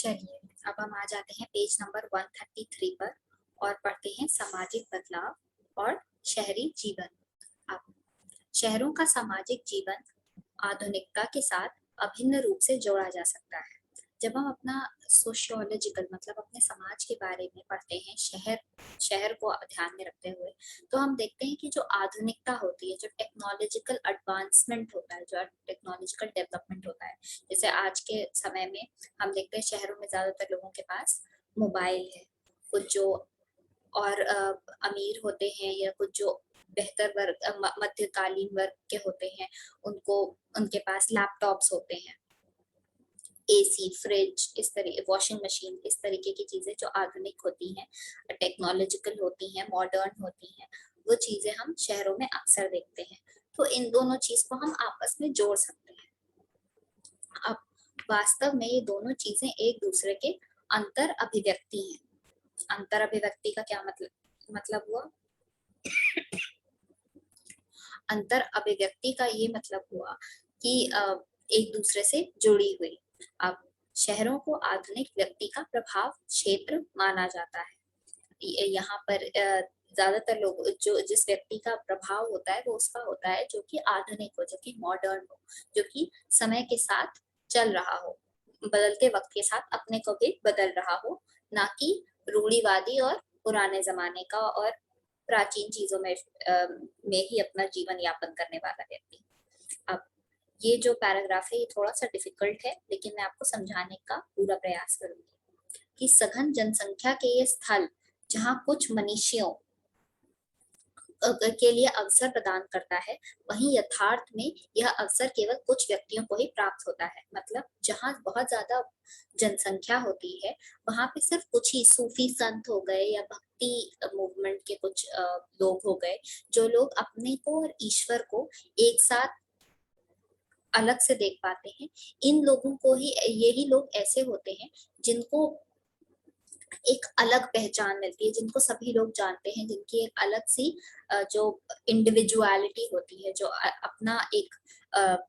चलिए, अब हम आ जाते हैं पेज नंबर 133 पर और पढ़ते हैं सामाजिक बदलाव और शहरी जीवन। अब शहरों का सामाजिक जीवन आधुनिकता के साथ अभिन्न रूप से जोड़ा जा सकता है। जब हम अपना सोशियोलॉजिकल मतलब अपने समाज के बारे में पढ़ते हैं, शहर शहर को ध्यान में रखते हुए, तो हम देखते हैं कि जो आधुनिकता होती है, जो टेक्नोलॉजिकल एडवांसमेंट होता है, जो टेक्नोलॉजिकल डेवलपमेंट होता है, जैसे आज के समय में हम देखते हैं शहरों में ज्यादातर लोगों के पास मोबाइल है। कुछ जो और अमीर होते हैं या कुछ जो बेहतर वर्ग मध्यकालीन वर्ग के होते हैं, उनको उनके पास लैपटॉप्स होते हैं, एसी, फ्रिज, इस तरह वॉशिंग मशीन, इस तरीके की चीजें जो आधुनिक होती हैं, टेक्नोलॉजिकल होती हैं, मॉडर्न होती हैं, वो चीजें हम शहरों में अक्सर देखते हैं। तो इन दोनों चीज को हम आपस में जोड़ सकते हैं। अब वास्तव में ये दोनों चीजें एक दूसरे के अंतर अभिव्यक्ति हैं। अंतर अभिव्यक्ति का क्या मतलब हुआ? अंतर अभिव्यक्ति का ये मतलब हुआ कि एक दूसरे से जुड़ी हुई। अब शहरों को आधुनिक व्यक्ति का प्रभाव क्षेत्र माना जाता है। यहाँ पर ज्यादातर लोग जो जिस व्यक्ति का प्रभाव होता है वो उसका होता है जो कि आधुनिक हो, जो कि मॉडर्न हो, जो कि समय के साथ चल रहा हो, बदलते वक्त के साथ अपने को भी बदल रहा हो, ना कि रूढ़िवादी और पुराने जमाने का और प्राचीन चीजों में ही अपना जीवन यापन करने वाला व्यक्ति। अब ये जो पैराग्राफ है ये थोड़ा सा डिफिकल्ट है, लेकिन मैं आपको समझाने का पूरा प्रयास करूंगी कि सघन जनसंख्या के ये स्थल जहाँ कुछ मनुष्यों के लिए अवसर प्रदान करता है, वहीं यथार्थ में यह अवसर केवल कुछ व्यक्तियों को ही प्राप्त होता है। मतलब जहाँ बहुत ज्यादा जनसंख्या होती है, वहां पे सिर्फ कुछ ही सूफी संत हो गए या भक्ति मूवमेंट के कुछ लोग हो गए, जो लोग अपने को और ईश्वर को एक साथ अलग से देख पाते हैं। इन लोगों को ही, यही लोग ऐसे होते हैं जिनको एक अलग पहचान मिलती है, जिनको सभी लोग जानते हैं, जिनकी एक अलग सी जो इंडिविजुअलिटी होती है, जो अपना एक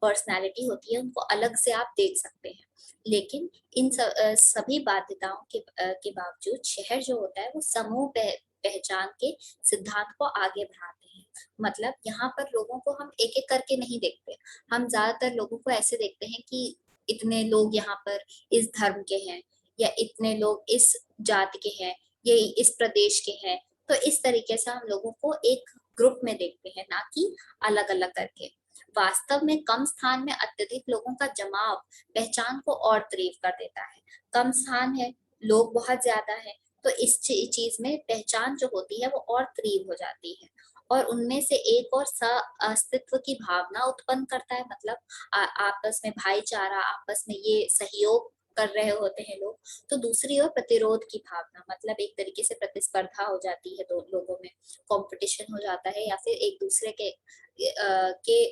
पर्सनालिटी होती है, उनको अलग से आप देख सकते हैं। लेकिन इन सभी बाध्यताओं के बावजूद शहर जो होता है वो समूह पहचान के सिद्धांत को आगे बढ़ाते हैं। मतलब यहाँ पर लोगों को हम एक एक करके नहीं देखते, हम ज्यादातर लोगों को ऐसे देखते हैं कि इतने लोग यहाँ पर इस धर्म के हैं, या इतने लोग इस जाति के हैं, ये इस प्रदेश के हैं। तो इस तरीके से हम लोगों को एक ग्रुप में देखते हैं, ना कि अलग अलग करके। वास्तव में कम स्थान में अत्यधिक लोगों का जमाव पहचान को और तीव्र कर देता है। कम स्थान है, लोग बहुत ज्यादा है, तो इस चीज में पहचान जो होती है वो और तीव्र हो जाती है, और उनमें से एक और अस्तित्व की भावना उत्पन्न करता है। मतलब आपस में भाईचारा, आपस में ये सहयोग कर रहे होते हैं लोग। तो दूसरी ओर प्रतिरोध की भावना, मतलब एक तरीके से प्रतिस्पर्धा हो जाती है, दो लोगों में कंपटीशन हो जाता है, या फिर एक दूसरे के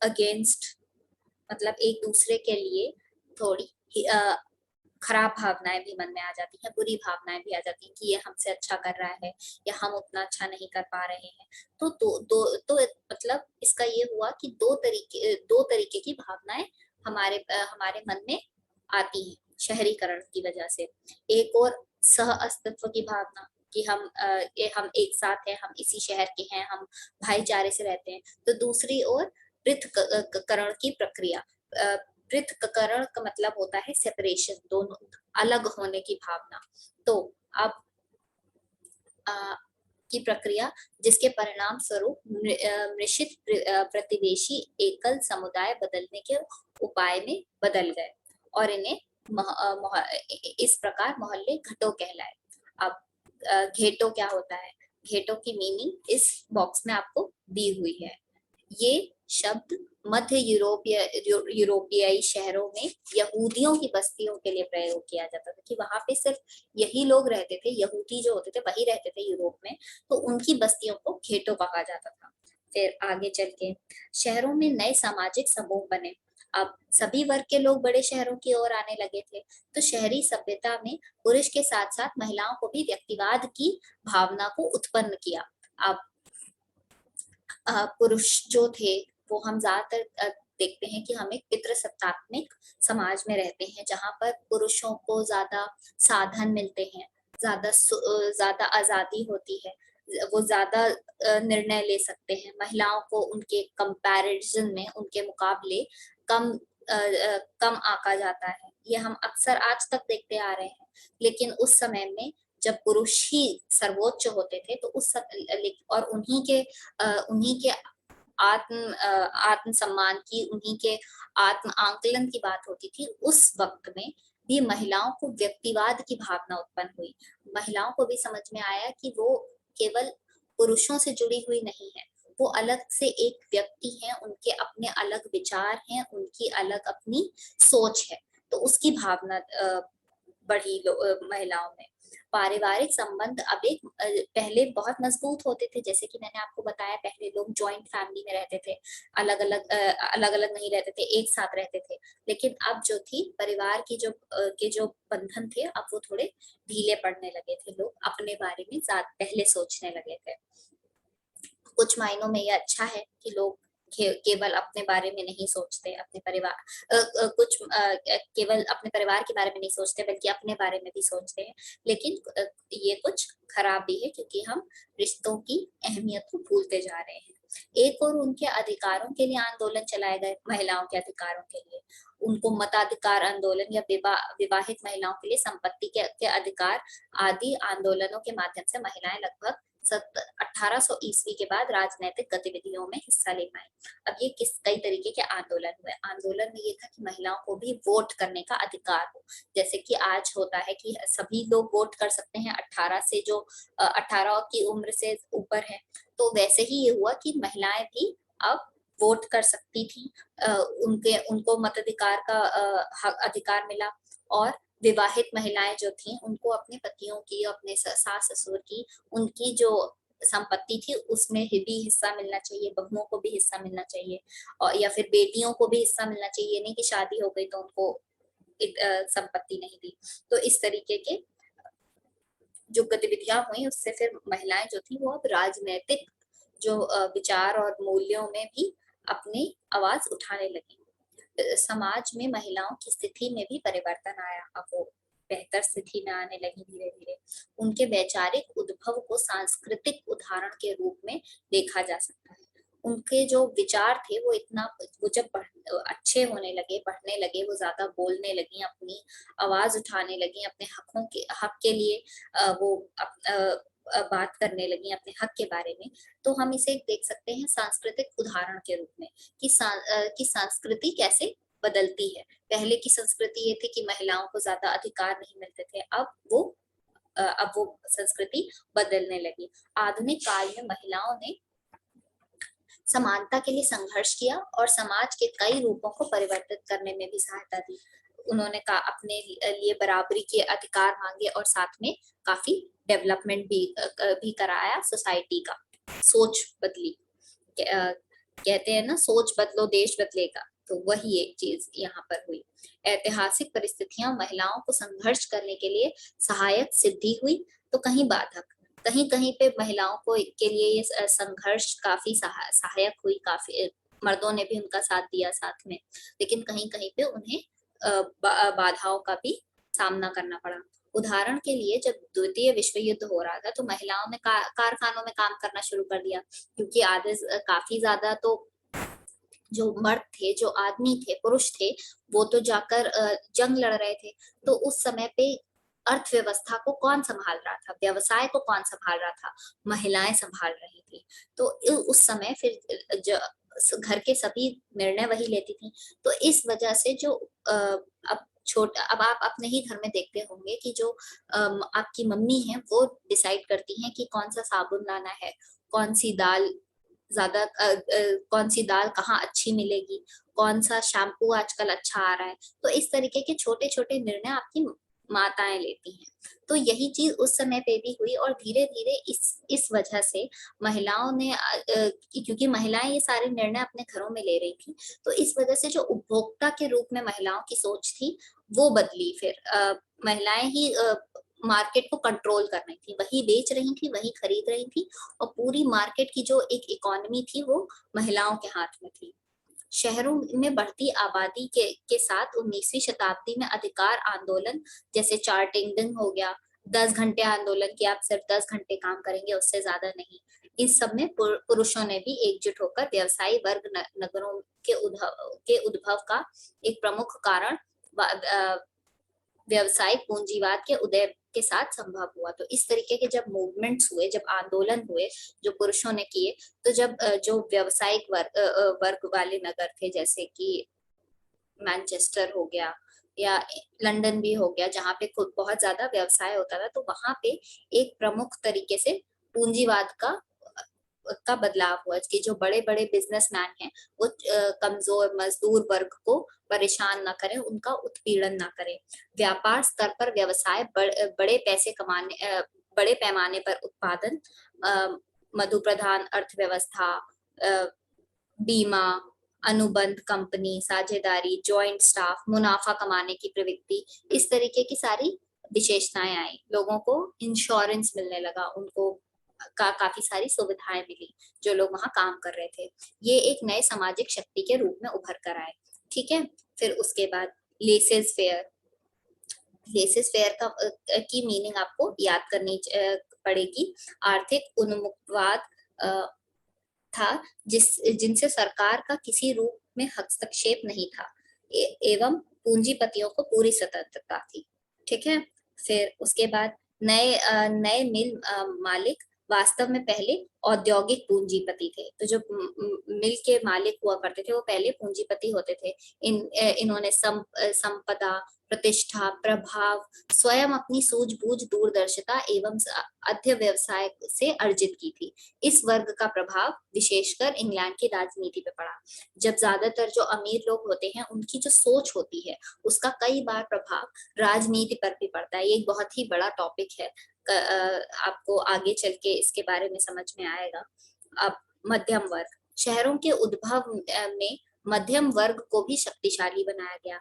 अगेंस्ट, मतलब एक दूसरे के लिए थोड़ी खराब भावनाएं भी मन में आ जाती हैं, बुरी भावनाएं भी आ जाती हैं कि ये हमसे अच्छा कर रहा है या हम उतना अच्छा नहीं कर पा रहे हैं। तो दो मतलब इसका ये हुआ कि दो तरीके की भावनाएं हमारे मन में आती हैं शहरीकरण की वजह से। एक और सह अस्तित्व की भावना कि हम एक साथ हैं, हम इसी शहर के हैं, हम भाईचारे से रहते हैं। तो दूसरी ओर पृथक्करण की प्रक्रिया। पृथक्करण का मतलब होता है सेपरेशन, दोनों अलग होने की भावना। तो अब की प्रक्रिया जिसके परिणाम स्वरूप मिश्रित प्रतिवेशी एकल समुदाय बदलने के उपाय में बदल गए और इन्हें इस प्रकार मोहल्ले घटों कहलाए। अब घेटो क्या होता है? घेटो की मीनिंग इस बॉक्स में आपको दी हुई है। ये शब्द मध्य यूरोपीय शहरों में यहूदियों की बस्तियों के लिए प्रयोग किया जाता था, कि वहां पे सिर्फ यही लोग रहते थे, यहूदी जो होते थे वही रहते थे यूरोप में, तो उनकी बस्तियों को घेटो कहा जाता था। फिर आगे चल के शहरों में नए सामाजिक समूह बने। अब सभी वर्ग के लोग बड़े शहरों की ओर आने लगे थे, तो शहरी सभ्यता में पुरुष के साथ साथ महिलाओं को भी व्यक्तिवाद की भावना को उत्पन्न किया। अब पुरुष जो थे वो हम ज्यादातर देखते हैं कि हम एक पितृसत्तात्मक समाज में रहते हैं, जहाँ पर पुरुषों को ज्यादा साधन मिलते हैं, ज्यादा आजादी होती है, वो ज्यादा निर्णय ले सकते हैं। महिलाओं को उनके कंपैरिजन में, उनके मुकाबले कम कम आंका जाता है। ये हम अक्सर आज तक देखते आ रहे हैं। लेकिन उस समय में जब पुरुष ही सर्वोच्च होते थे, तो और उन्हीं के आत्म सम्मान की, उन्हीं के आत्म आंकलन की बात होती थी। उस वक्त में भी महिलाओं को व्यक्तिवाद की भावना उत्पन्न हुई। महिलाओं को भी समझ में आया कि वो केवल पुरुषों से जुड़ी हुई नहीं है, वो अलग से एक व्यक्ति हैं, उनके अपने अलग विचार हैं, उनकी अलग अपनी सोच है। तो उसकी भावना बढ़ी महिलाओं में। पारिवारिक संबंध अब पहले बहुत मजबूत होते थे, जैसे कि मैंने आपको बताया, पहले लोग जॉइंट फैमिली में रहते थे, अलग अलग नहीं रहते थे, एक साथ रहते थे। लेकिन अब जो थी परिवार की के जो बंधन थे, अब वो थोड़े ढीले पड़ने लगे थे। लोग अपने बारे में पहले सोचने लगे थे। कुछ मायनों में ये अच्छा है कि लोग केवल अपने बारे में नहीं सोचते, अपने परिवार केवल अपने परिवार के बारे में नहीं सोचते, बल्कि अपने बारे में भी सोचते हैं। लेकिन ये कुछ खराब भी है, क्योंकि हम रिश्तों की अहमियत को भूलते जा रहे हैं। एक और उनके अधिकारों के लिए आंदोलन चलाए गए, महिलाओं के अधिकारों के लिए। उनको मताधिकार आंदोलन या विवाहित महिलाओं के लिए संपत्ति के अधिकार आदि आंदोलनों के माध्यम से महिलाएं लगभग 1800 ईस्वी के बाद राजनीतिक गतिविधियों में हिस्सा ले पाए। अब ये कई तरीके के आंदोलन हुए। आंदोलन में ये था कि महिलाओं को भी वोट करने का अधिकार हो, जैसे कि आज होता है कि सभी लोग वोट कर सकते हैं 18 की उम्र से ऊपर है। तो वैसे ही ये हुआ कि महिलाएं भी अब वोट कर सकती थी, उनको मताधिकार का अधिकार मिला। और विवाहित महिलाएं जो थीं, उनको अपने पतियों की, अपने सास ससुर की, उनकी जो संपत्ति थी उसमें भी हिस्सा मिलना चाहिए, बहुओं को भी हिस्सा मिलना चाहिए, और या फिर बेटियों को भी हिस्सा मिलना चाहिए। ये नहीं कि शादी हो गई तो उनको संपत्ति नहीं दी। तो इस तरीके के जो गतिविधियां हुई, उससे फिर महिलाएं जो थी वो अब राजनीतिक जो विचार और मूल्यों में भी अपनी आवाज उठाने लगी। समाज में महिलाओं की स्थिति में भी परिवर्तन आया। अब वो बेहतर स्थिति में आने लगी धीरे धीरे। उनके वैचारिक उद्भव को सांस्कृतिक उदाहरण के रूप में देखा जा सकता है। उनके जो विचार थे वो जब अच्छे होने लगे, बढ़ने लगे, वो ज्यादा बोलने लगी, अपनी आवाज उठाने लगी, अपने हक के लिए वो बात करने लगी, अपने हक के बारे में। तो हम इसे देख सकते हैं सांस्कृतिक उदाहरण के रूप में कि संस्कृति कैसे बदलती है। पहले की संस्कृति ये थी कि महिलाओं को ज्यादा अधिकार नहीं मिलते थे, अब वो संस्कृति बदलने लगी। आधुनिक काल में महिलाओं ने समानता के लिए संघर्ष किया और समाज के कई रूपों को परिवर्तित करने में भी सहायता दी। उन्होंने अपने लिए बराबरी के अधिकार मांगे और साथ में काफी डेवलपमेंट भी कराया सोसाइटी का। सोच बदली, कहते हैं ना, सोच बदलो देश बदलेगा। तो वही एक चीज यहाँ पर हुई। ऐतिहासिक परिस्थितियां महिलाओं को संघर्ष करने के लिए सहायक सिद्धि हुई, तो कहीं बाधक। कहीं कहीं पे महिलाओं को के लिए ये संघर्ष काफी सहायक हुई, काफी मर्दों ने भी उनका साथ दिया साथ में। लेकिन कहीं कहीं पे उन्हें बाधाओं का भी सामना करना पड़ा। उदाहरण के लिए जब द्वितीय विश्व युद्ध हो रहा था, तो महिलाओं ने कारखानों में काम करना शुरू कर दिया, क्योंकि काफी ज्यादा तो जो मर्द थे, जो आदमी थे, पुरुष थे, वो तो जाकर जंग लड़ रहे थे। तो उस समय पे अर्थव्यवस्था को कौन संभाल रहा था, व्यवसाय को कौन संभाल रहा था? महिलाएं संभाल रही थी। तो उस समय फिर घर के सभी निर्णय वही लेती थी। तो इस वजह से जो अब आप अपने ही घर में देखते होंगे कि जो आपकी मम्मी है, वो डिसाइड करती हैं कि कौन सा साबुन लाना है, कौन सी दाल कौन सी दाल कहाँ अच्छी मिलेगी, कौन सा शैम्पू आजकल अच्छा आ रहा है। तो इस तरीके के छोटे छोटे निर्णय आपकी माताएं लेती हैं। तो यही चीज उस समय पे भी हुई, और धीरे धीरे इस वजह से महिलाओं ने क्योंकि महिलाएं ये सारे निर्णय अपने घरों में ले रही थी, तो इस वजह से जो उपभोक्ता के रूप में महिलाओं की सोच थी वो बदली। फिर महिलाएं ही मार्केट को कंट्रोल कर रही थी, वही बेच रही थी, वही खरीद रही थी, और पूरी मार्केट की जो एक इकोनॉमी थी वो महिलाओं के हाथ में थी। शहरों में बढ़ती आबादी के साथ 19वीं शताब्दी में अधिकार आंदोलन जैसे चार्टिंग हो गया, 10 घंटे आंदोलन की आप सिर्फ 10 घंटे काम करेंगे, उससे ज्यादा नहीं। इस सब में पुरुषों ने भी एकजुट होकर व्यवसायी वर्ग नगरों के उद्भव का एक प्रमुख कारण व्यवसायिक पूंजीवाद के उदय के साथ संभव हुआ। तो इस तरीके के जब मूवमेंट्स हुए, जब आंदोलन हुए जो पुरुषों ने किए, तो जब जो व्यावसायिक वर्ग वाले नगर थे, जैसे कि मैनचेस्टर हो गया या लंदन भी हो गया, जहाँ पे खुद बहुत ज्यादा व्यवसाय होता था, तो वहां पे एक प्रमुख तरीके से पूंजीवाद का बदलाव हुआ कि जो बड़े बड़े बिजनेसमैन हैं वो कमजोर मजदूर वर्ग को परेशान ना करें, उनका उत्पीड़न ना करें। व्यापार स्तर पर व्यवसाय बड़े पैसे कमाने, बड़े पैमाने पर उत्पादन, मधु प्रधान अर्थव्यवस्था, बीमा, अनुबंध कंपनी, साझेदारी, जॉइंट स्टाफ, मुनाफा कमाने की प्रवृत्ति, इस तरीके की सारी विशेषताएं आई। लोगों को इंश्योरेंस मिलने लगा, उनको काफी सारी सुविधाएं मिली, जो लोग वहां काम कर रहे थे। ये एक नए सामाजिक शक्ति के रूप में उभर कर आए। ठीक है, फिर उसके बाद लेसेस फेयर। लेसेस फेयर की मीनिंग आपको याद करनी पड़ेगी। आर्थिक उन्मुक्तवाद था जिनसे सरकार का किसी रूप में हस्तक्षेप नहीं था, एवं पूंजीपतियों को पूरी स्वतंत्रता थी। ठीक है, फिर उसके बाद नए मिल मालिक वास्तव में पहले औद्योगिक पूंजीपति थे। तो जो मिल के मालिक हुआ करते थे वो पहले पूंजीपति होते थे। इन्होंने संपदा, प्रतिष्ठा, प्रभाव स्वयं अपनी सूझबूझ, दूरदर्शिता एवं अध्य व्यवसाय से अर्जित की थी। इस वर्ग का प्रभाव विशेषकर इंग्लैंड की राजनीति पे पड़ा। जब ज्यादातर जो अमीर लोग होते हैं उनकी जो सोच होती है उसका कई बार प्रभाव राजनीति पर भी पड़ता है। ये एक बहुत ही बड़ा टॉपिक है, आपको आगे चल के इसके बारे में समझ में आएगा। अब मध्यम वर्ग। शहरों के उद्भव में मध्यम वर्ग को भी शक्तिशाली बनाया गया।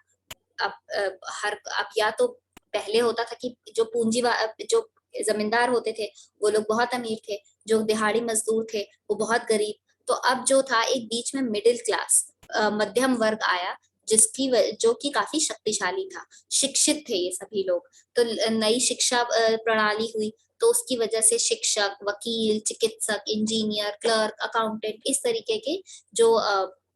अब या तो पहले होता था कि जो जमींदार होते थे वो लोग बहुत अमीर थे, जो दिहाड़ी मजदूर थे वो बहुत गरीब। तो अब जो था एक बीच में मिडिल क्लास मध्यम वर्ग आया, जो कि काफी शक्तिशाली था, शिक्षित थे ये सभी लोग। तो नई शिक्षा प्रणाली हुई, तो उसकी वजह से शिक्षक, वकील, चिकित्सक, इंजीनियर, क्लर्क, अकाउंटेंट, इस तरीके के जो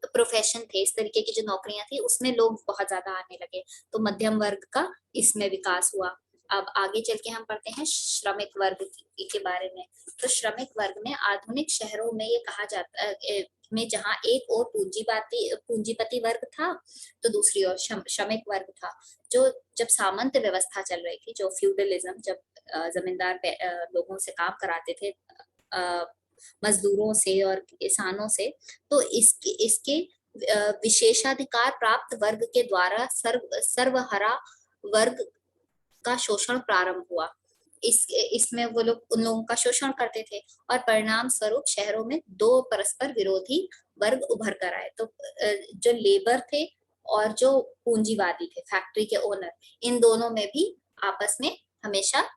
प्रोफेशन थे, इस तरीके की जो नौकरियां थी, उसमें लोग बहुत ज्यादा आने लगे। तो मध्यम वर्ग का इसमें विकास हुआ। अब आगे चल के हम पढ़ते हैं श्रमिक वर्ग के बारे में। तो श्रमिक वर्ग में आधुनिक शहरों में ये कहा जाता है में जहाँ एक और पूंजीपति वर्ग था तो दूसरी ओर श्रमिक वर्ग था। जो जब सामंत व्यवस्था चल रही थी, जो फ्यूडलिज्म, जब जमींदार लोगों से काम कराते थे, मजदूरों से और किसानों से, तो इसके विशेषाधिकार प्राप्त वर्ग के द्वारा सर्वहरा वर्ग का शोषण प्रारंभ हुआ। इसमें वो लोग उन लोगों का शोषण करते थे और परिणाम स्वरूप शहरों में दो परस्पर विरोधी वर्ग उभर कर आए। तो जो लेबर थे और जो पूंजीवादी थे, फैक्ट्री के ओनर, इन दोनों में भी आपस में हमेशा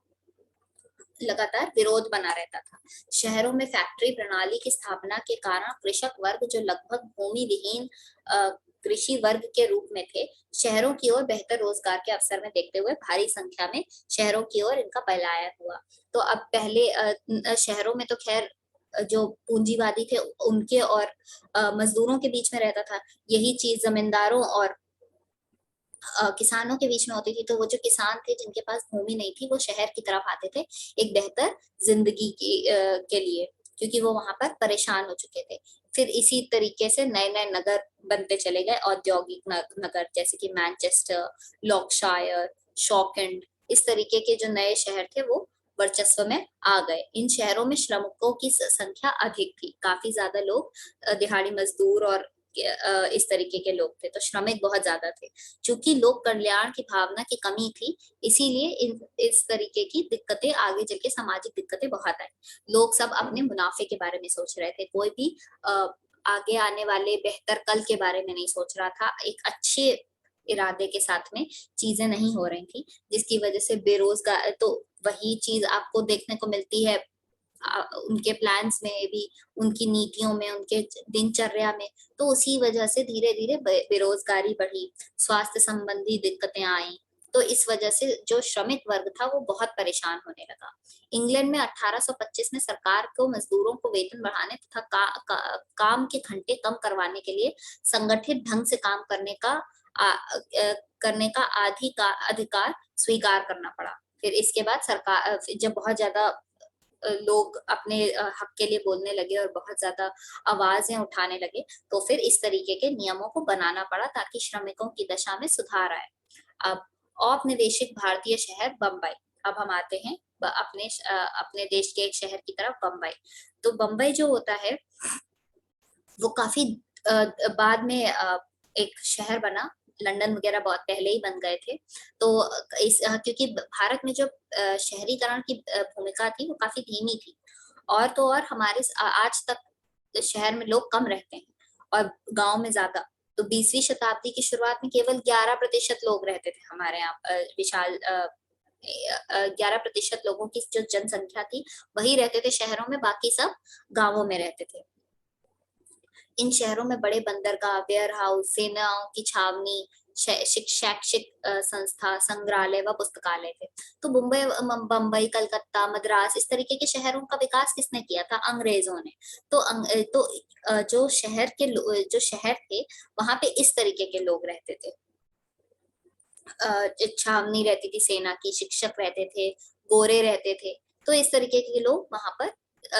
लगातार विरोध बना रहता था। शहरों में फैक्ट्री प्रणाली की स्थापना के कारण कृषक वर्ग, जो लगभग भूमि विहीन कृषि वर्ग के रूप में थे, शहरों की ओर बेहतर रोजगार के अवसर में देखते हुए भारी संख्या में शहरों की ओर इनका पलायन हुआ। तो अब पहले शहरों में तो खैर जो पूंजीवादी थे उनके और मजदूरों के बीच में रहता था, यही चीज जमींदारों और किसानों के बीच में होती थी। तो वो जो किसान थे जिनके पास भूमि नहीं थी, वो शहर की तरफ आते थे एक बेहतर जिंदगी के लिए, क्योंकि वो वहां पर परेशान हो चुके थे। फिर इसी तरीके से नए नए नगर बनते चले गए, औद्योगिक नगर, जैसे कि मैनचेस्टर, लॉर्कशायर, शॉकएंड, इस तरीके के जो नए शहर थे वो वर्चस्व में आ गए। इन शहरों में श्रमिकों की संख्या अधिक थी, काफी ज्यादा लोग दिहाड़ी मजदूर और इस तरीके के लोग थे, तो श्रमिक बहुत ज्यादा थे। चूंकि लोक कल्याण की भावना की कमी थी, इसीलिए इस तरीके की दिक्कतें आगे चल के सामाजिक दिक्कतें बहुत आई। लोग सब अपने मुनाफे के बारे में सोच रहे थे, कोई भी आगे आने वाले बेहतर कल के बारे में नहीं सोच रहा था। एक अच्छे इरादे के साथ में चीजें नहीं हो रही थी, जिसकी वजह से बेरोजगार, तो वही चीज आपको देखने को मिलती है उनके प्लान्स में भी, उनकी नीतियों में, उनके दिनचर्या में। तो उसी वजह से धीरे धीरे बेरोजगारी बढ़ी, स्वास्थ्य संबंधी दिक्कतें आई। तो इस वजह से जो श्रमिक वर्ग था वो बहुत परेशान होने लगा। इंग्लैंड में 1825 में सरकार को मजदूरों को वेतन बढ़ाने तथा काम के घंटे कम करवाने के लिए संगठित ढंग से काम करने का अधिकार स्वीकार करना पड़ा। फिर इसके बाद सरकार, जब बहुत ज्यादा लोग अपने हक के लिए बोलने लगे और बहुत ज्यादा आवाजें उठाने लगे, तो फिर इस तरीके के नियमों को बनाना पड़ा ताकि श्रमिकों की दशा में सुधार आए। अब औपनिवेशिक भारतीय शहर बम्बई। अब हम आते हैं अपने देश के एक शहर की तरफ, बम्बई। तो बम्बई जो होता है वो काफी बाद में एक शहर बना। लंदन वगैरह बहुत पहले ही बन गए थे। तो क्योंकि भारत में जो शहरीकरण की भूमिका थी वो काफी धीमी थी, और तो और हमारे आज तक शहर में लोग कम रहते हैं और गांव में ज्यादा। तो 20वीं शताब्दी की शुरुआत में केवल 11% लोग रहते थे हमारे यहाँ। विशाल 11% लोगों की जो जनसंख्या थी वही रहते थे शहरों में, बाकी सब गांवों में रहते थे। इन शहरों में बड़े बंदरगाह, वेयर हाउस, सेनाओं की छावनी, शैक्षिक संस्था, संग्रहालय व पुस्तकालय थे। तो बम्बई, कलकत्ता, मद्रास, इस तरीके के शहरों का विकास किसने किया था? अंग्रेजों ने। तो जो शहर थे वहां पे इस तरीके के लोग रहते थे। छावनी रहती थी सेना की, शिक्षक रहते थे, गोरे रहते थे। तो इस तरीके के लोग वहां पर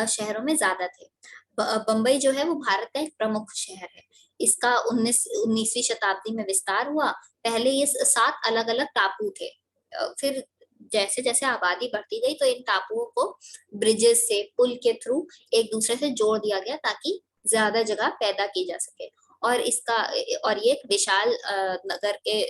शहरों में ज्यादा थे। बम्बई जो है वो भारत का एक प्रमुख शहर है। इसका 19वीं शताब्दी में विस्तार हुआ। पहले ये 7 अलग अलग टापू थे। फिर जैसे जैसे आबादी बढ़ती गई तो इन टापुओं को ब्रिजेस से, पुल के थ्रू एक दूसरे से जोड़ दिया गया ताकि ज्यादा जगह पैदा की जा सके। और ये एक विशाल नगर के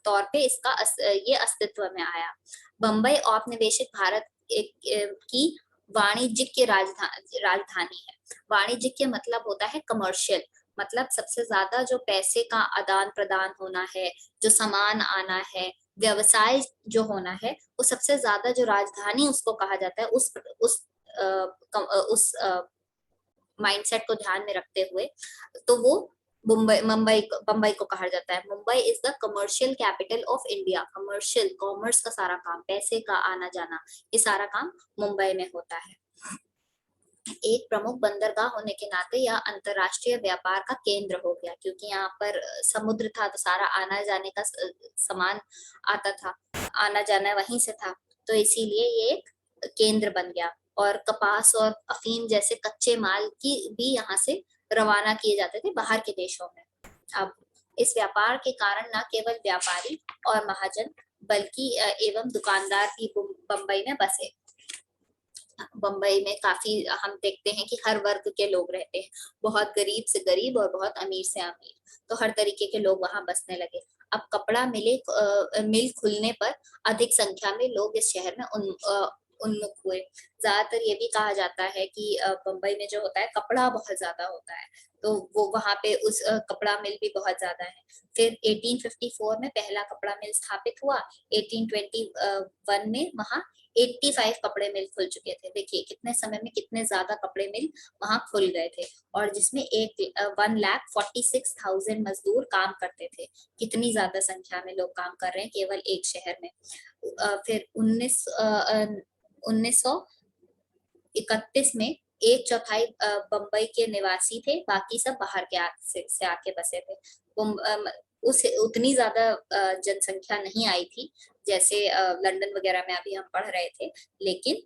तौर पे ये अस्तित्व में आया। बम्बई औपनिवेशिक भारत की वाणिज्यिक राजधानी है। वाणिज्यिक मतलब होता है कमर्शियल, मतलब सबसे ज्यादा जो पैसे का आदान प्रदान होना है, जो सामान आना है, व्यवसाय जो होना है, वो सबसे ज्यादा जो राजधानी उसको कहा जाता है। उस माइंडसेट को ध्यान में रखते हुए तो वो बम्बई को कहा जाता है। Mumbai is the commercial capital of India. Commerce का सारा काम, पैसे का आना जाना, ये सारा काम मुंबई में होता है। एक प्रमुख बंदरगाह होने के नाते यह अंतरराष्ट्रीय व्यापार का केंद्र हो गया, क्योंकि यहाँ पर समुद्र था तो सारा आना जाने का सामान आता था, आना जाना वहीं से था। तो इसीलिए ये एक केंद्र बन गया। और कपास और अफीम जैसे कच्चे माल की भी यहाँ से रवाना किए जाते थे बाहर के देशों में। अब इस व्यापार के कारण न केवल व्यापारी और महाजन बल्कि एवं दुकानदार भी बम्बई में बसे। बम्बई में काफी हम देखते हैं कि हर वर्ग के लोग रहते हैं, बहुत गरीब से गरीब और बहुत अमीर से अमीर। तो हर तरीके के लोग वहां बसने लगे। अब कपड़ा मिल खुलने पर अधिक संख्या में लोग इस शहर में उन्मुख हुए। ज्यादातर ये भी कहा जाता है कि बम्बई में जो होता है कपड़ा बहुत ज्यादा होता है, तो वो वहां पे उस कपड़ा मिल भी बहुत ज्यादा है। फिर 1854 में पहला कपड़ा मिल स्थापित हुआ। 1821 में वहां 85 कपड़े मिल खुल चुके थे। देखिए कितने समय में कितने ज्यादा कपड़े मिल वहां खुल गए थे, और जिसमें 1,46,000 मजदूर काम करते थे। कितनी ज्यादा संख्या में लोग काम कर रहे हैं केवल एक शहर में। फिर 1931 में 1/4 बम्बई के निवासी थे, बाकी सब बाहर के से आके बसे थे। उस उतनी ज्यादा जनसंख्या नहीं आई थी जैसे लंदन वगैरह में अभी हम पढ़ रहे थे, लेकिन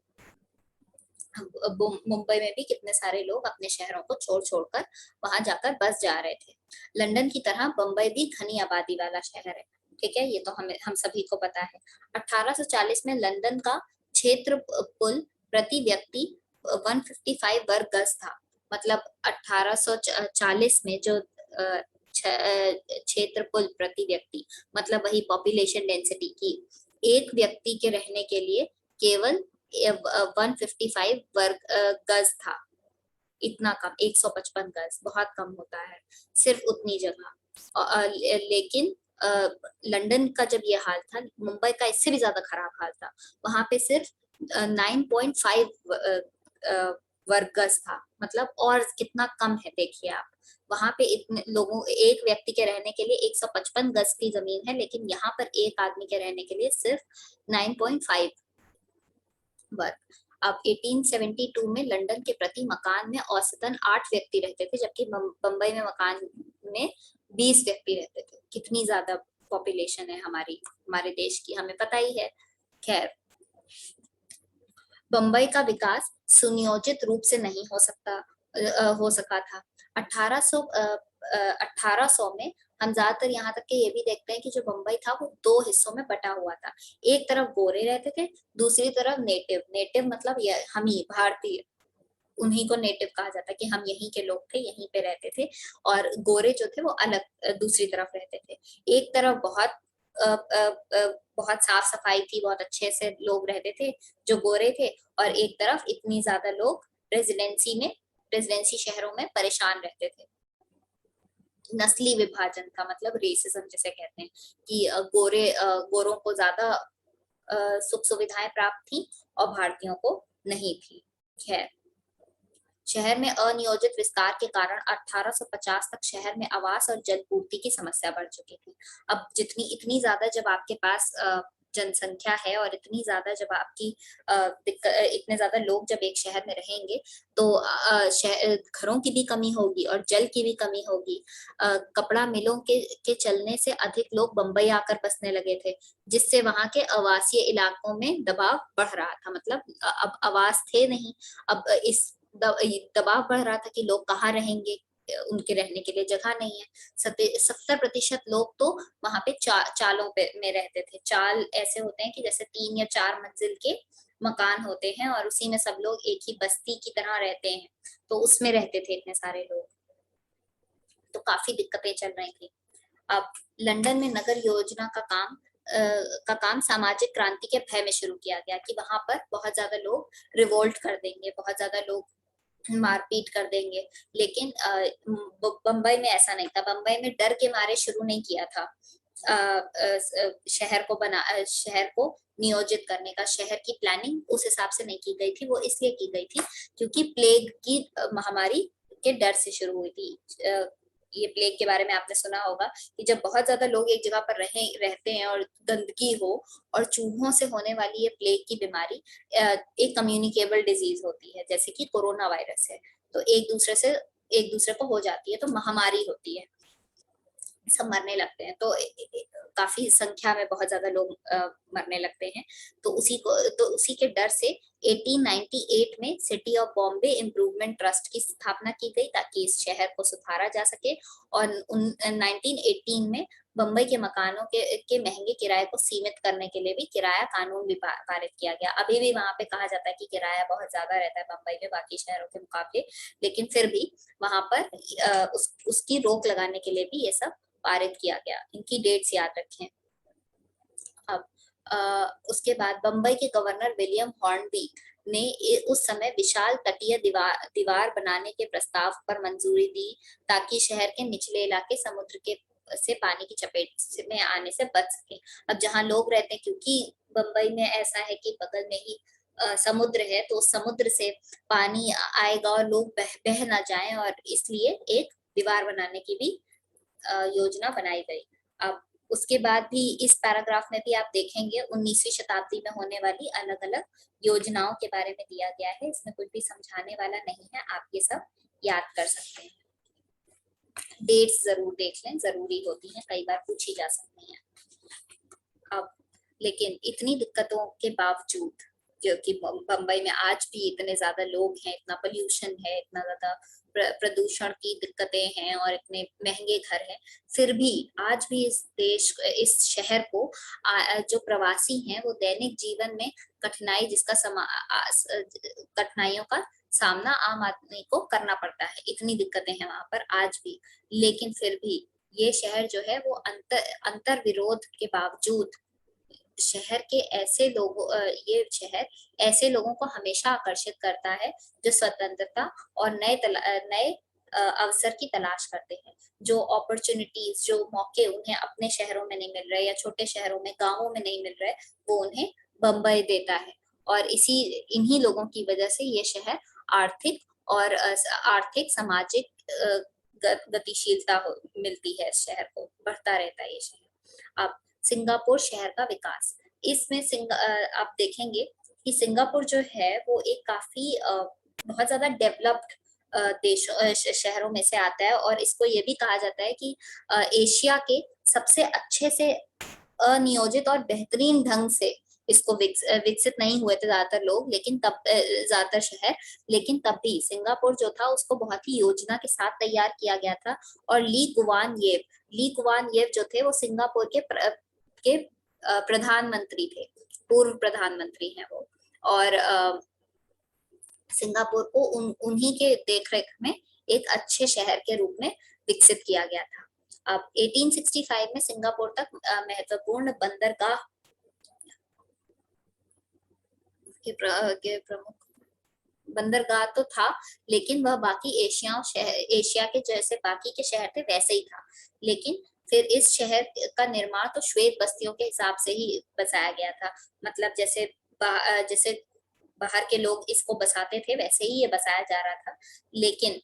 मुंबई में भी कितने सारे लोग अपने शहरों को छोड़ छोड़कर वहां जाकर बस जा रहे थे। लंदन की तरह बम्बई भी घनी आबादी वाला शहर है, ठीक है, ये तो हम सभी को पता है। 1840 में लंदन का क्षेत्रफल प्रति व्यक्ति 155 वर्ग गज था। मतलब 1840 में जो क्षेत्रफल प्रति व्यक्ति, मतलब वही पॉपुलेशन डेंसिटी की, एक व्यक्ति के रहने के लिए केवल 155 वर्ग गज था। इतना कम, 155 गज बहुत कम होता है, सिर्फ उतनी जगह। लेकिन लंदन का जब ये हाल था, मुंबई का इससे भी ज्यादा खराब हाल था। वहां पे सिर्फ 9.5 वर्ग गज था, मतलब और कितना कम है देखिए आप। वहां पे इतने लोगों, एक व्यक्ति के रहने के लिए 155 गज की जमीन है, लेकिन यहाँ पर एक आदमी के रहने के लिए सिर्फ 9.5 वर्ग। अब 1872 में लंदन के प्रति मकान में औसतन 8 व्यक्ति रहते थे, जबकि बम्बई में मकान में 20 व्यक्ति रहते थे। कितनी ज्यादा पॉपुलेशन है हमारे देश की, हमें पता ही है। खैर, बम्बई का विकास सुनियोजित रूप से नहीं हो सका था। 1800 में हम ज्यादातर यहाँ तक कि ये भी देखते हैं कि जो बम्बई था वो 2 हिस्सों में बटा हुआ था। एक तरफ गोरे रहते थे, दूसरी तरफ नेटिव। नेटिव मतलब ये हम ही भारतीय, उन्हीं को नेटिव कहा जाता है कि हम यहीं के लोग थे, यहीं पे रहते थे। और गोरे जो थे वो अलग दूसरी तरफ रहते थे। एक तरफ बहुत साफ सफाई थी, बहुत अच्छे से लोग रहते थे जो गोरे थे, और एक तरफ इतनी ज्यादा लोग रेजिडेंसी शहरों में परेशान रहते थे। नस्ली विभाजन था, मतलब रेसिज्म जिसे कहते हैं, कि गोरों को ज्यादा सुख सुविधाएं प्राप्त थी और भारतीयों को नहीं थी। खैर, शहर में अनियोजित विस्तार के कारण 1850 तक शहर में आवास और जलपूर्ति की समस्या बढ़ चुकी थी। अब इतनी ज्यादा जब आपके पास जनसंख्या है, और इतनी ज्यादा जब आपकी इतने ज्यादा लोग जब एक शहर में रहेंगे, तो घरों की भी कमी होगी और जल की भी कमी होगी। कपड़ा मिलों के चलने से अधिक लोग बंबई आकर बसने लगे थे, जिससे वहां के आवासीय इलाकों में दबाव बढ़ रहा था। मतलब अब आवास थे नहीं, अब इस दबाव बढ़ रहा था कि लोग कहाँ रहेंगे, उनके रहने के लिए जगह नहीं है। 70% लोग तो वहां पे चालों में रहते थे। चाल ऐसे होते हैं कि जैसे 3 या 4 मंजिल के मकान होते हैं, और उसी में सब लोग एक ही बस्ती की तरह रहते हैं, तो उसमें रहते थे इतने सारे लोग। तो काफी दिक्कतें चल रही थी। अब लंदन में नगर योजना का काम सामाजिक क्रांति के भय में शुरू किया गया, कि वहां पर बहुत ज्यादा लोग रिवोल्ट कर देंगे, बहुत ज्यादा लोग मारपीट कर देंगे। लेकिन बम्बई में ऐसा नहीं था। बम्बई में डर के मारे शुरू नहीं किया था शहर को नियोजित करने का। शहर की प्लानिंग उस हिसाब से नहीं की गई थी। वो इसलिए की गई थी क्योंकि प्लेग की महामारी के डर से शुरू हुई थी। ये प्लेग के बारे में आपने सुना होगा कि जब बहुत ज्यादा लोग एक जगह पर रहते हैं और गंदगी हो, और चूहों से होने वाली ये प्लेग की बीमारी एक कम्युनिकेबल डिजीज होती है, जैसे कि कोरोना वायरस है। तो एक दूसरे को हो जाती है, तो महामारी होती है, सब मरने लगते हैं। तो काफी संख्या में बहुत ज्यादा लोग मरने लगते हैं। तो उसी के डर से 1898 में city of Bombay improvement trust की स्थापना की गई, ताकि इस शहर को सुधारा जा सके। और 1918 में बम्बई के मकानों के महंगे किराए को सीमित करने के लिए भी किराया कानून भी पारित किया गया। अभी भी वहां पे कहा जाता है कि किराया बहुत ज्यादा रहता है बम्बई में बाकी शहरों के मुकाबले, लेकिन फिर भी वहां पर उसकी रोक लगाने के लिए भी ये सब पारित किया गया। इनकी डेट्स याद रखें। अब उसके बाद बम्बई के गवर्नर विलियम हॉर्नबी ने उस समय विशाल तटीय दीवार बनाने के प्रस्ताव पर मंजूरी दी, ताकि शहर के निचले इलाके समुद्र के से पानी की चपेट में आने से बच सके। अब जहाँ लोग रहते हैं, क्योंकि बम्बई में ऐसा है कि बगल में ही समुद्र है, तो समुद्र से पानी आएगा और लोग बह ना जाएं, और इसलिए एक दीवार बनाने की भी योजना बनाई गई। अब उसके बाद भी इस पैराग्राफ में भी आप देखेंगे 19वीं शताब्दी में होने वाली अलग अलग योजनाओं के बारे में दिया गया है। इसमें कुछ भी समझाने वाला नहीं है, आप ये सब याद कर सकते हैं। डेट्स जरूर देख लें, जरूरी होती हैं, कई बार पूछी जा सकती हैं। अब लेकिन इतनी दिक्कतों के बावजूद, जो कि बम्बई में आज भी इतने ज्यादा लोग हैं, इतना पोल्यूशन है, इतना ज्यादा प्रदूषण की दिक्कतें हैं, और इतने महंगे घर हैं, फिर भी आज भी इस शहर को जो प्रवासी हैं वो दैनिक जीवन में कठिनाइयों का सामना आम आदमी को करना पड़ता है। इतनी दिक्कतें हैं वहां पर आज भी, लेकिन फिर भी ये शहर जो है वो अंतर विरोध के बावजूद ये शहर ऐसे लोगों को हमेशा आकर्षित करता है जो स्वतंत्रता और नए अवसर की तलाश करते हैं। जो अपॉर्चुनिटीज, जो मौके उन्हें अपने शहरों में नहीं मिल रहे, या छोटे शहरों में, गांवों में नहीं मिल रहे, वो उन्हें बम्बई देता है। और इन्हीं लोगों की वजह से ये शहर आर्थिक और आर्थिक सामाजिक गतिशीलता मिलती है इस शहर को, बढ़ता रहता है ये शहर। अब सिंगापुर शहर का विकास, इसमें आप देखेंगे कि सिंगापुर जो है वो एक काफी बहुत ज्यादा डेवलप्ड देशों शहरों में से आता है, और इसको ये भी कहा जाता है कि एशिया के सबसे अच्छे से अनियोजित और बेहतरीन ढंग से इसको विकसित नहीं हुए थे ज्यादातर लोग, लेकिन तब ज्यादातर शहर, लेकिन तब भी सिंगापुर जो था उसको बहुत ही योजना के साथ तैयार किया गया था। और ली कुवान येव जो थे वो सिंगापुर के प्रधानमंत्री थे, पूर्व प्रधानमंत्री हैं वो। और सिंगापुर को उन्हीं के देखरेख में एक अच्छे शहर के रूप में विकसित किया गया था। अब 1865 में सिंगापुर तक महत्वपूर्ण बंदरगाह के प्रमुख बंदरगाह तो था, लेकिन वह बाकी एशिया के जैसे बाकी के शहर थे वैसे ही था। लेकिन फिर इस शहर का निर्माण तो श्वेत बस्तियों के हिसाब से ही बसाया गया था, मतलब जैसे बाहर के लोग इसको बसाते थे वैसे ही ये बसाया जा रहा था। लेकिन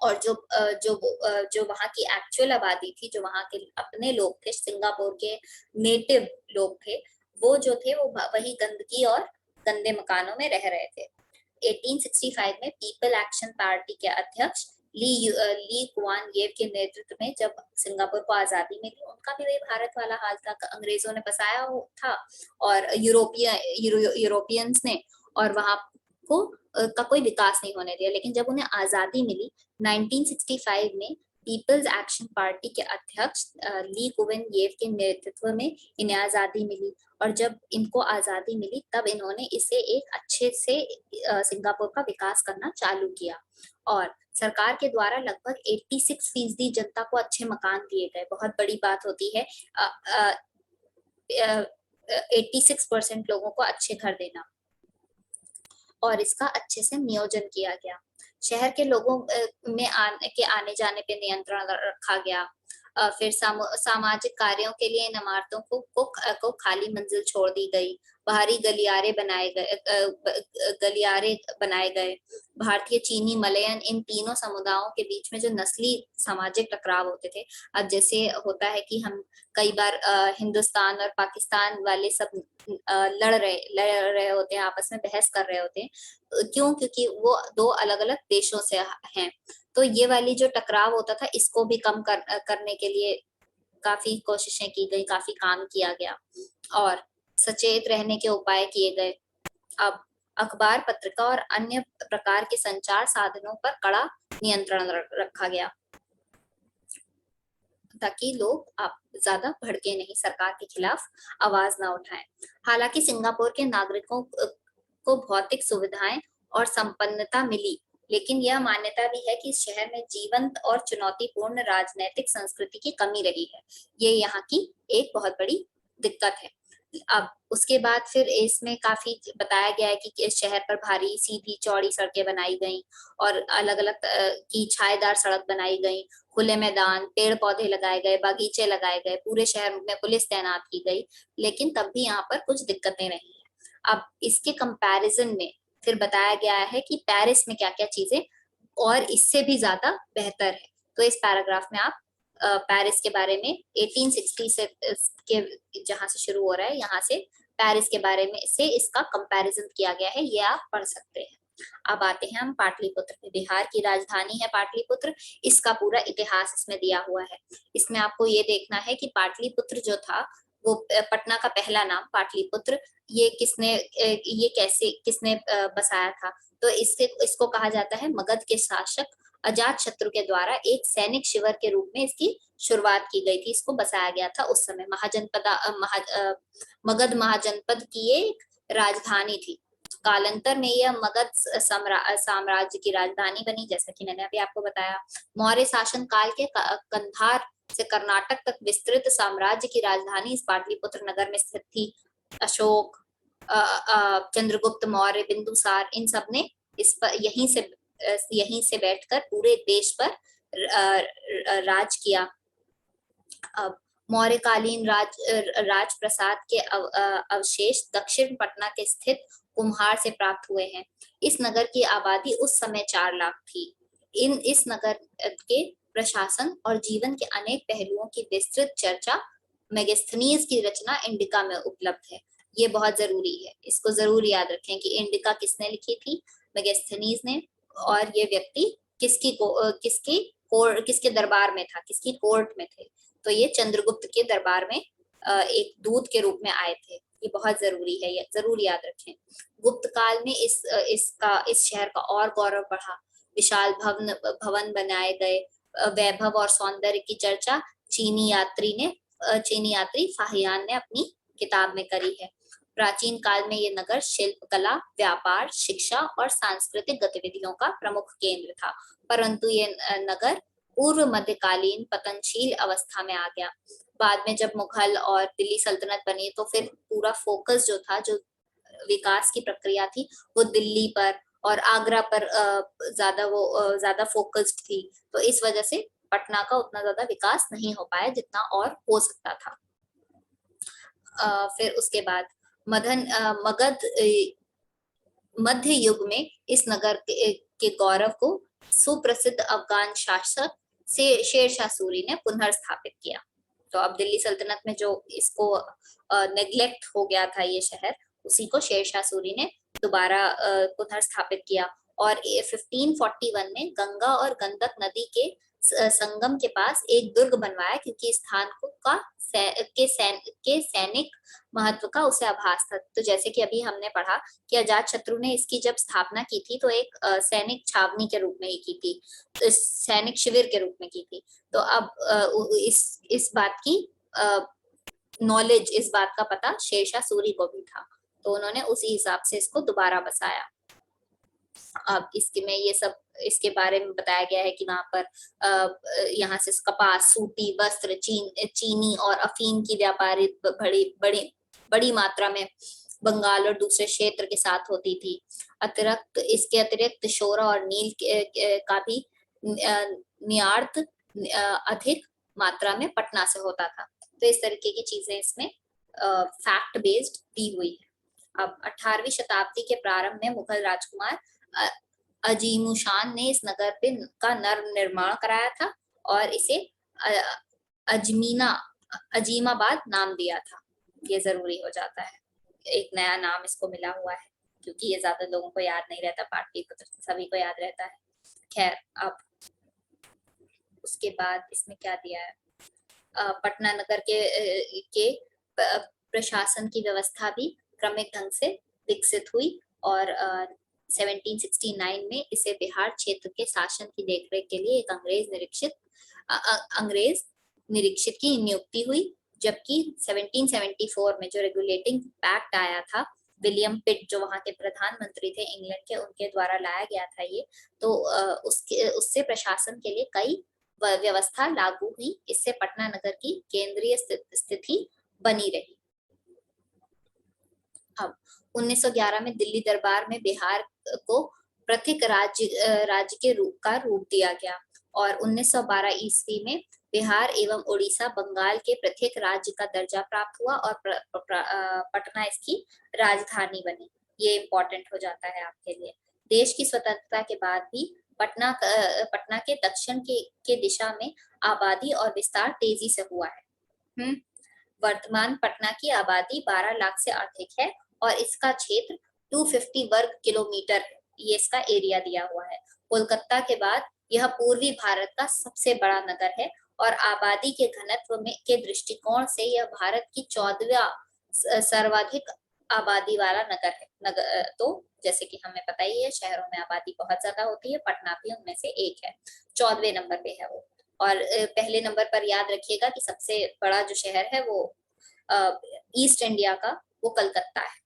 और जो वहाँ की एक्चुअल आबादी थी, जो वहाँ के अपने लोग थे, सिंगापुर के नेटिव लोग थे, वो जो थे वो वही गंदगी और गंदे मकानों में रह रहे थे। 1865 में पीपल एक्शन पार्टी के अध्यक्ष ली कुआन येव के नेतृत्व में जब सिंगापुर को आजादी मिली, उनका भी वही भारत वाला हाल था, अंग्रेजों ने बसाया था और यूरोपियंस ने, और वहां को का कोई विकास नहीं होने दिया। लेकिन जब उन्हें आजादी मिली 1965 में, पीपल्स एक्शन पार्टी के अध्यक्ष ली कुवन येव के नेतृत्व में इन्हें आजादी मिली, और जब इनको आजादी मिली तब इन्होंने इसे एक अच्छे से सिंगापुर का विकास करना चालू किया। और सरकार के द्वारा लगभग 86% जनता को अच्छे मकान दिए गए। बहुत बड़ी बात होती है 86% लोगों को अच्छे घर देना, और इसका अच्छे से नियोजन किया गया। शहर के लोगों में आने जाने पे नियंत्रण रखा गया। फिर सामाजिक कार्यों के लिए इन इमारतों को खाली मंजिल छोड़ दी गई। बाहरी गलियारे बनाए गए। भारतीय, चीनी, मलयन, इन तीनों समुदायों के बीच में जो नस्ली सामाजिक टकराव होते थे, अब जैसे होता है कि हम कई बार हिंदुस्तान और पाकिस्तान वाले सब लड़ रहे होते हैं, आपस में बहस कर रहे होते हैं, क्यों? क्योंकि वो दो अलग अलग देशों से हैं। तो ये वाली जो टकराव होता था, इसको भी कम करने के लिए काफी कोशिशें की गई, काफी काम किया गया और सचेत रहने के उपाय किए गए। अब अखबार, पत्रिका और अन्य प्रकार के संचार साधनों पर कड़ा नियंत्रण रखा गया, ताकि लोग आप ज्यादा भड़के नहीं, सरकार के खिलाफ आवाज ना उठाएं। हालांकि सिंगापुर के नागरिकों को भौतिक सुविधाएं और संपन्नता मिली, लेकिन यह मान्यता भी है कि इस शहर में जीवंत और चुनौतीपूर्ण राजनीतिक संस्कृति की कमी रही है। ये यहाँ की एक बहुत बड़ी दिक्कत है। अब उसके बाद फिर इसमें काफी बताया गया है कि इस शहर पर भारी सीधी चौड़ी सड़कें बनाई गई और अलग अलग की छायेदार सड़क बनाई गई, खुले मैदान, पेड़ पौधे लगाए गए, बागीचे लगाए गए, पूरे शहर में पुलिस तैनात की गई। लेकिन तब भी यहाँ पर कुछ दिक्कतें रही हैं। अब इसके कंपैरिजन में फिर बताया गया है कि पेरिस में क्या क्या चीजें और इससे भी ज्यादा बेहतर है। तो इस पैराग्राफ में आप पेरिस के बारे में 1860 से के जहां से शुरू हो रहा है, यहाँ से पेरिस के बारे में से इसका कंपैरिजन किया गया है, ये आप पढ़ सकते हैं। अब आते हैं हम पाटलिपुत्र पे। बिहार की राजधानी है पाटलिपुत्र। इसका पूरा इतिहास इसमें दिया हुआ है। इसमें आपको ये देखना है कि पाटलिपुत्र जो था वो पटना का पहला नाम पाटलिपुत्र, ये किसने बसाया था? तो इसको कहा जाता है मगध के शासक अजात शत्रु के द्वारा एक सैनिक शिविर के रूप में इसकी शुरुआत की गई थी। इसको बसाया गया था उस समय। मगध महाजनपद की एक राजधानी थी। कालांतर में यह मगध साम्राज्य की राजधानी बनी, जैसा कि मैंने अभी आपको बताया। मौर्य शासन काल के कंधार से कर्नाटक तक विस्तृत साम्राज्य की राजधानी इस पाटलिपुत्र नगर में स्थित थी। अशोक, चंद्रगुप्त मौर्य, बिंदुसार, इन सब ने इस पर यहीं से बैठकर पूरे देश पर राज किया। अब मौर्यकालीन राजप्रसाद के अवशेष दक्षिण पटना के स्थित कुम्हार से प्राप्त हुए हैं। इस नगर की आबादी उस समय 4 लाख थी। इस नगर के प्रशासन और जीवन के अनेक पहलुओं की विस्तृत चर्चा मेगास्थनीज की रचना इंडिका में उपलब्ध है। ये बहुत जरूरी है, इसको जरूर याद रखें कि इंडिका किसने लिखी थी, मेगास्थनीज ने, और ये व्यक्ति किसके दरबार में था, किसकी कोर्ट में थे। तो ये चंद्रगुप्त के दरबार में एक दूत के रूप में आए थे। ये बहुत जरूरी है, ये जरूर याद रखें। गुप्त काल में इस शहर का और गौरव बढ़ा। विशाल भवन बनाए गए, वैभव और सौंदर्य की चर्चा चीनी यात्री फाहियान ने अपनी किताब में करी है। प्राचीन काल में ये नगर शिल्प कला, व्यापार, शिक्षा और सांस्कृतिक गतिविधियों का प्रमुख केंद्र था, परंतु ये नगर पूर्व मध्यकालीन पतनशील अवस्था में आ गया। बाद में जब मुगल और दिल्ली सल्तनत बनी तो फिर पूरा फोकस जो विकास की प्रक्रिया थी वो दिल्ली पर और आगरा पर ज्यादा फोकस्ड थी। तो इस वजह से पटना का उतना ज्यादा विकास नहीं हो पाया जितना और हो सकता था। फिर उसके बाद मगध मध्य युग में इस नगर के गौरव को सुप्रसिद्ध अफगान शासक शेरशाह सूरी ने पुनर्स्थापित किया। तो अब दिल्ली सल्तनत में जो इसको नेग्लेक्ट हो गया था ये शहर, उसी को शेरशाह सूरी ने दोबारा पुनर्स्थापित किया। और 1541 में गंगा और गंडक नदी के संगम के पास एक दुर्ग बनवाया, क्योंकि स्थान के सैनिक महत्व का उसे आभास था। तो जैसे कि अभी हमने पढ़ा कि अजातशत्रु ने इसकी जब स्थापना की थी तो एक सैनिक छावनी के रूप में ही की थी, तो सैनिक शिविर के रूप में की थी। तो अब इस बात की नॉलेज, इस बात का पता शेरशाह सूरी को भी था, तो उन्होंने उसी हिसाब से इसको दोबारा बसाया। अब इसके बारे में बताया गया है कि वहां पर यहाँ से कपास, सूती वस्त्र, चीनी और अफीम की व्यापारी बड़ी मात्रा में बंगाल और दूसरे क्षेत्र के साथ होती थी। इसके अतिरिक्त शोरा और नील का भी निर्यात अधिक मात्रा में पटना से होता था। तो इस तरीके की चीजें इसमें फैक्ट बेस्ड दी हुई है। अब 18वीं शताब्दी के प्रारंभ में मुगल राजकुमार अजीमुशान ने इस नगर का निर्माण कराया था और इसे अजीमाबाद नाम दिया था। ये जरूरी हो जाता है, एक नया नाम इसको मिला हुआ है, क्योंकि ये ज्यादा लोगों को याद नहीं रहता, पाटलिपुत्र सभी को याद रहता है। खैर, अब उसके बाद इसमें क्या दिया है, पटना नगर के प्रशासन की व्यवस्था भी क्रमिक ढंग से विकसित हुई और 1769 में इसे बिहार क्षेत्र के शासन की देखरेख के लिए एक अंग्रेज निरीक्षक की नियुक्ति हुई। जबकि 1774 में जो रेगुलेटिंग एक्ट आया था, विलियम पिट जो वहां के प्रधानमंत्री थे इंग्लैंड के, उनके द्वारा लाया गया था ये, तो उससे प्रशासन के लिए कई व्यवस्था लागू हुई। इससे पटना नगर की केंद्रीय स्थिति बनी रही। अब 1911 में दिल्ली दरबार में बिहार को पृथक राज्य के रूप दिया गया और 1912 ईस्वी में बिहार एवं उड़ीसा बंगाल के पृथक राज्य का दर्जा प्राप्त हुआ और पटना इसकी राजधानी बनी। ये इम्पोर्टेंट हो जाता है आपके लिए। देश की स्वतंत्रता के बाद भी पटना के दक्षिण के दिशा में आबादी और विस्तार तेजी से हुआ है। वर्तमान पटना की आबादी 12 लाख से अधिक है और इसका क्षेत्र 250 वर्ग किलोमीटर है। ये इसका एरिया दिया हुआ है। कोलकाता के बाद यह पूर्वी भारत का सबसे बड़ा नगर है और आबादी के घनत्व के दृष्टिकोण से यह भारत की 14वां सर्वाधिक आबादी वाला नगर है। तो जैसे कि हमें पता ही है, शहरों में आबादी बहुत ज्यादा होती है, पटना भी उनमें से एक है, 14वें नंबर पे है वो। और पहले नंबर पर याद रखिएगा कि सबसे बड़ा जो शहर है वो ईस्ट इंडिया का, वो कलकत्ता है।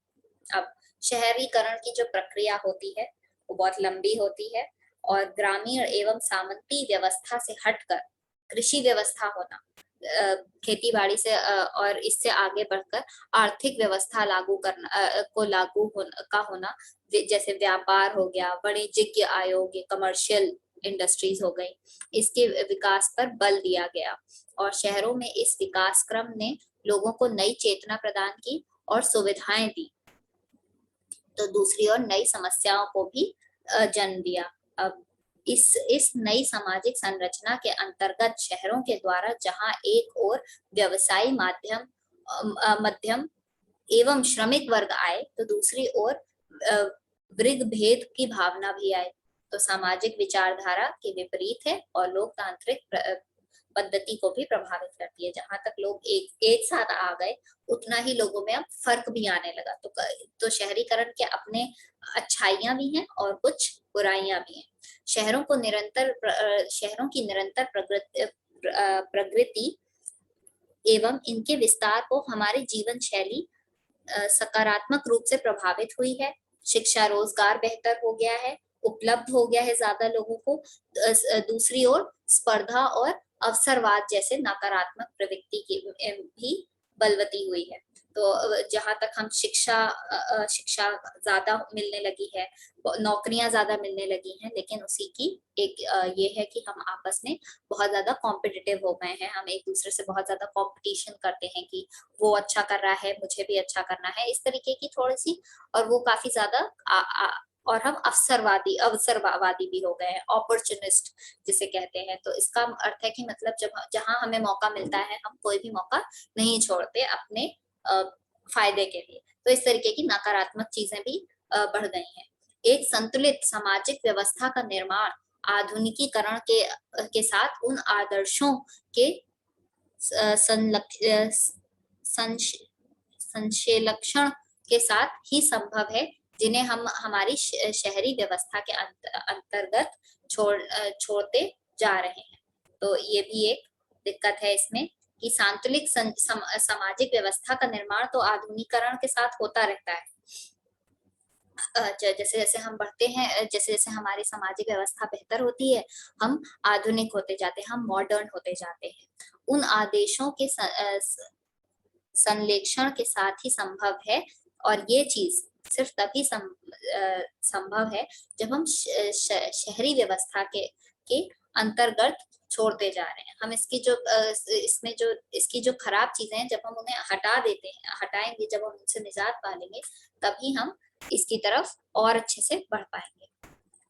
अब शहरीकरण की जो प्रक्रिया होती है वो बहुत लंबी होती है और ग्रामीण एवं सामंती व्यवस्था से हटकर कृषि व्यवस्था होना, खेती बाड़ी से और इससे आगे बढ़कर आर्थिक व्यवस्था लागू होना, जैसे व्यापार हो गया, वाणिज्यिक आयोग, कमर्शियल इंडस्ट्रीज हो गई, इसके विकास पर बल दिया गया और शहरों में इस विकास क्रम ने लोगों को नई चेतना प्रदान की और सुविधाएं दी। तो दूसरी ओर नई समस्याओं को भी जन्म दिया। अब इस नई सामाजिक संरचना के अंतर्गत शहरों के द्वारा जहां एक और व्यवसायी मध्यम एवं श्रमिक वर्ग आए, तो दूसरी ओर वर्ग भेद की भावना भी आए। तो सामाजिक विचारधारा के विपरीत है और लोकतांत्रिक पद्धति को भी प्रभावित करती है। जहां तक लोग एक साथ आ गए, उतना ही लोगों में अब फर्क भी आने लगा। तो शहरीकरण के अपने अच्छाइयां भी हैं और कुछ बुराइयां भी हैं। शहरों की निरंतर प्रगति एवं इनके विस्तार को हमारी जीवन शैली सकारात्मक रूप से प्रभावित हुई है। शिक्षा रोजगार बेहतर हो गया है, उपलब्ध हो गया है ज्यादा लोगों को। दूसरी ओर स्पर्धा और अवसरवाद जैसे नकारात्मक प्रवृत्ति की भी बलवती हुई है। तो जहां तक हम शिक्षा ज्यादा मिलने लगी है, नौकरियां ज्यादा मिलने लगी हैं, लेकिन उसी की एक ये है कि हम आपस में बहुत ज्यादा कॉम्पिटिटिव हो गए हैं। हम एक दूसरे से बहुत ज्यादा कंपटीशन करते हैं कि वो अच्छा कर रहा है, मुझे भी अच्छा करना है, इस तरीके की थोड़ी सी। और वो काफी ज्यादा और हम अवसरवादी भी हो गए हैं, अपॉर्चुनिस्ट जिसे कहते हैं। तो इसका अर्थ है कि मतलब जब जहां हमें मौका मिलता है, हम कोई भी मौका नहीं छोड़ते अपने फायदे के लिए। तो इस तरीके की नकारात्मक चीजें भी बढ़ गई हैं। एक संतुलित सामाजिक व्यवस्था का निर्माण आधुनिकीकरण के साथ उन आदर्शों के संश्लेषण के साथ ही संभव है जिन्हें हम हमारी शहरी व्यवस्था के अंतर्गत छोड़ते जा रहे हैं। तो ये भी एक दिक्कत है इसमें कि संतुलित सामाजिक व्यवस्था का निर्माण तो आधुनिकीकरण के साथ होता रहता है। जैसे जैसे हम बढ़ते हैं, जैसे जैसे हमारी सामाजिक व्यवस्था बेहतर होती है, हम आधुनिक होते जाते हैं, हम मॉडर्न होते जाते हैं। उन आदेशों के संश्लेषण के साथ ही संभव है, और ये चीज सिर्फ तभी संभव है जब हम शहरी व्यवस्था के अंतर्गत छोड़ते जा रहे हैं। हम इसकी जो खराब चीजें हैं, जब हम उन्हें हटाएंगे, जब हम उनसे निजात पालेंगे, तभी हम इसकी तरफ और अच्छे से बढ़ पाएंगे।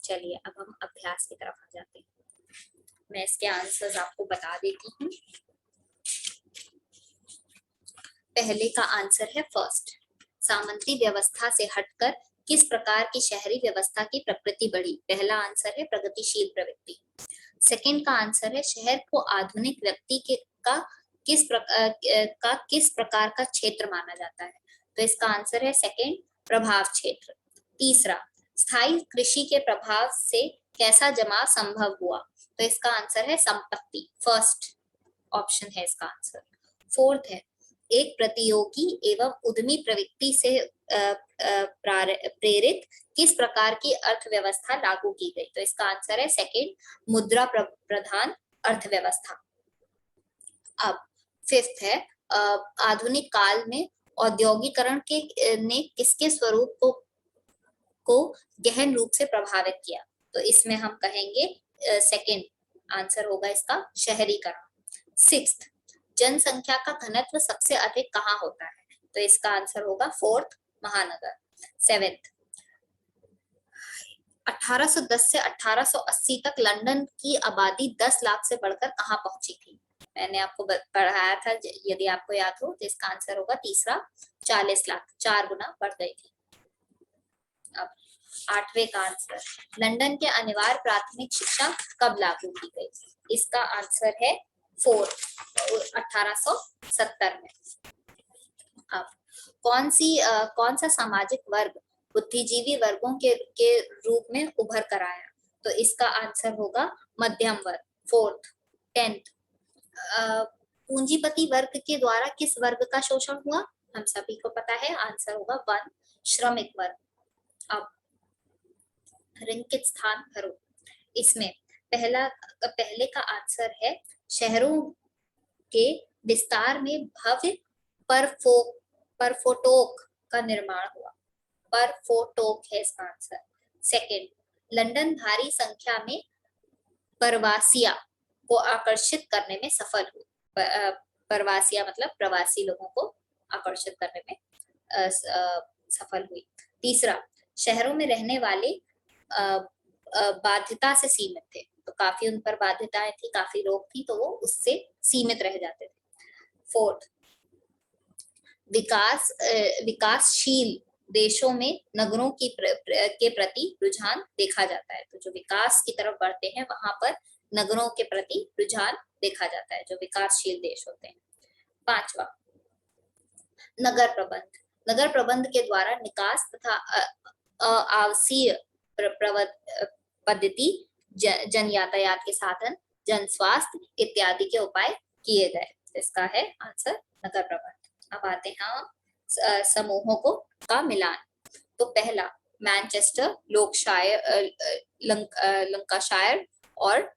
चलिए अब हम अभ्यास की तरफ आ जाते हैं। मैं इसके आंसर्स आपको बता देती हूँ। पहले का आंसर है फर्स्ट, सामंती व्यवस्था से हटकर किस प्रकार की शहरी व्यवस्था की प्रकृति बढ़ी। पहला आंसर है प्रगतिशील प्रवृत्ति। सेकंड का आंसर है शहर को आधुनिक व्यक्ति का किस प्रकार का क्षेत्र माना जाता है। तो इसका आंसर है सेकंड, प्रभाव क्षेत्र। तीसरा, स्थायी कृषि के प्रभाव से कैसा जमाव संभव हुआ। तो इसका आंसर है संपत्ति, फर्स्ट ऑप्शन है इसका आंसर। फोर्थ है, एक प्रतियोगी एवं उद्यमी प्रवृत्ति से प्रेरित किस प्रकार की अर्थव्यवस्था लागू की गई। तो इसका आंसर है सेकंड, मुद्रा प्रधान अर्थव्यवस्था। अब फिफ्थ है, आधुनिक काल में औद्योगिकरण ने किसके स्वरूप को गहन रूप से प्रभावित किया। तो इसमें हम कहेंगे सेकंड आंसर होगा इसका, शहरीकरण। सिक्स्थ, जनसंख्या का घनत्व सबसे अधिक कहाँ होता है। तो इसका आंसर होगा फोर्थ, महानगर। सेवेंथ, 1810 से 1880 तक लंदन की आबादी 10 लाख से बढ़कर कहाँ पहुंची थी। मैंने आपको पढ़ाया था, यदि आपको याद हो, तो इसका आंसर होगा तीसरा, 40 लाख, 4 गुना बढ़ गई थी। अब आठवें का आंसर, लंदन के अनिवार्य प्राथमिक शिक्षा कब लागू की गई। इसका आंसर है फोर्थ, 1870 में। अब कौन सा सामाजिक वर्ग बुद्धिजीवी वर्गों के रूप में उभर कर आया। तो इसका आंसर होगा मध्यम वर्ग, फोर्थ। 10th, पूंजीपति वर्ग के द्वारा किस वर्ग का शोषण हुआ। हम सभी को पता है, आंसर होगा 1, श्रमिक वर्ग। अब रिंकित स्थान भरो। इसमें पहले का आंसर है शहरों के विस्तार में भव्य परफोटोक का निर्माण हुआ। परफोटोक है इसका आंसर। सेकंड, लंदन भारी संख्या में प्रवासिया को आकर्षित करने में सफल हुई। प्रवासिया मतलब प्रवासी लोगों को आकर्षित करने में सफल हुई। तीसरा, शहरों में रहने वाले बाध्यता से सीमित थे, तो काफी उन पर बाध्यताएं थी, काफी रोक थी, तो वो उससे सीमित रह जाते थे। फोर्थ, विकासशील देशों में नगरों के प्रति रुझान देखा जाता है। तो जो विकास की तरफ बढ़ते हैं वहां पर नगरों के प्रति रुझान देखा जाता है, जो विकासशील देश होते हैं। पांचवा, नगर प्रबंध। नगर प्रबंध के द्वारा निकास तथा आवासीय पद्धति, जन यातायात के साधन, जन स्वास्थ्य इत्यादि के उपाय किए गए। इसका है आंसर नगर प्रबंध। अब आते हैं हम समूहों को का मिलान। तो पहला, मैनचेस्टर, लोकशायर, लंकाशायर और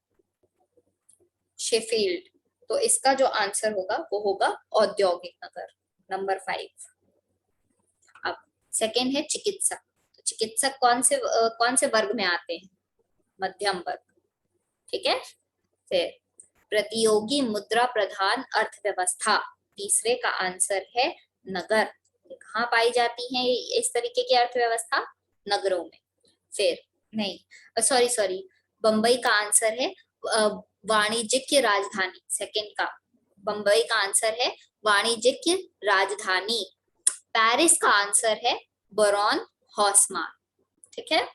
शेफील्ड। तो इसका जो आंसर होगा वो होगा औद्योगिक नगर, नंबर 5। अब सेकेंड है चिकित्सक। तो चिकित्सक कौन से वर्ग में आते हैं? मध्यम वर्ग, ठीक है। फिर प्रतियोगी मुद्रा प्रधान अर्थव्यवस्था, तीसरे का आंसर है नगर। कहाँ पाई जाती है इस तरीके की अर्थव्यवस्था? नगरों में। फिर नहीं, सॉरी, बंबई का आंसर है वाणिज्यिक राजधानी। सेकंड का बंबई का आंसर है वाणिज्यिक राजधानी। पेरिस का आंसर है बरौन हॉसमार, ठीक है।